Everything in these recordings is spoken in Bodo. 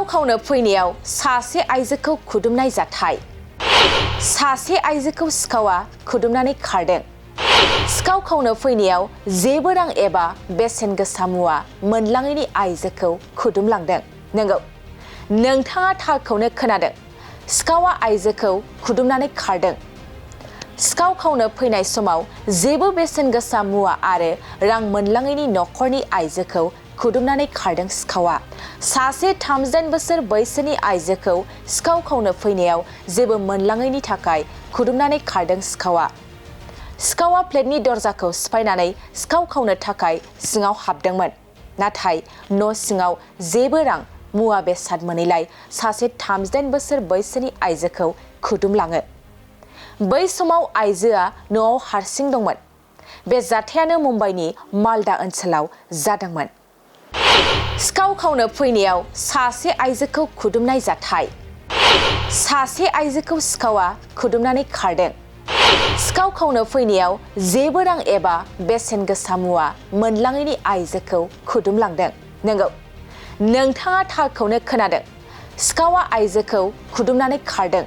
खावनो फैनायाव सासे आइजोखौ खुदुमनाय जाथाय। सासे आइजोखौ सिखावा खुदुमनानै खारदों। सिखाव खावनो फैनायाव जेबो रां एबा बेसेन गोसा मुवा मोनलाङैनि आइजोखौ खुदुमलांदों। नंगौ, नोंथाङा थारखौनो खोनादों। सिखावा आइजोखौ खुदुमनानै खारदों। सिखाव खावनो फैनाय समाव जेबो बेसेन गोसा मुवा आरो रां मोनलाङैनि नखरनि आइजोखौ खुदुमनानै खारदों सिखावा। सासे 38 बोसोर बैसोनि आइजोखौ सिखाव खावनो फैनायाव जेबो मोनलाङैनि थाखाय खुदुमनानै खारदों सिखावा। सिखावा फ्लेटनि दरजाखौ सिफायनानै सिखाव खावनो थाखाय सिङाव हाबदोंमोन। नाथाय न' सिङाव जेबो रां मुवा बेसाद मोनैलाय सासे 38 बोसोर बैसोनि आइजोखौ खुदुमलाङो। बै समाव आइजोआ न'आव हारसिं दंमोन। बे जाथायानो मुम्बाइनि मालदा ओनसोलाव जादोंमोन। सिखाव खावनो फैनायाव सासे आइजोखौ खुदुमनाय जाथाय। सासे आइजोखौ सिखावा खुदुमनानै खारदों। सिखाव खावनो फैनायाव जेबो रां एबा बेसेन गोसा मुवा मोनलाङैनि आइजोखौ खुदुमलांदों। नंगौ, नोंथाङा थारखौनो खोनादों। सिखावा आइजोखौ खुदुमनानै खारदों।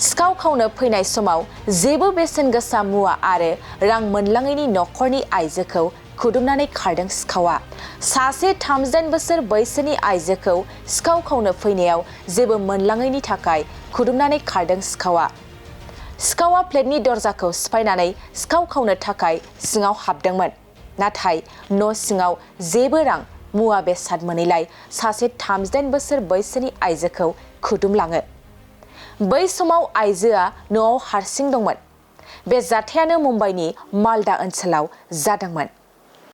सिखाव खावनो फैनाय समाव जेबो बेसेन गोसा मुवा आरो रां मोनलाङैनि नखरनि आइजोखौ खुदुमनानै खारदों सिखावा। सासे 38 बोसोर बैसोनि आइजोखौ सिखाव खावनो फैनायाव जेबो मोनलाङैनि थाखाय खुदुमनानै खारदों सिखावा। सिखावा फ्लेटनि दरजाखौ सिफायनानै सिखाव खावनो थाखाय सिङाव हाबदोंमोन। नाथाय न' सिङाव जेबो रां मुवा बेसाद मोनैलाय सासे 38 बोसोर बैसोनि आइजोखौ खुदुमलाङो। बै समाव आइजोआ न'आव हारसिं दंमोन। बे जाथायानो मुम्बाइनि मालदा ओनसोलाव जादोंमोन।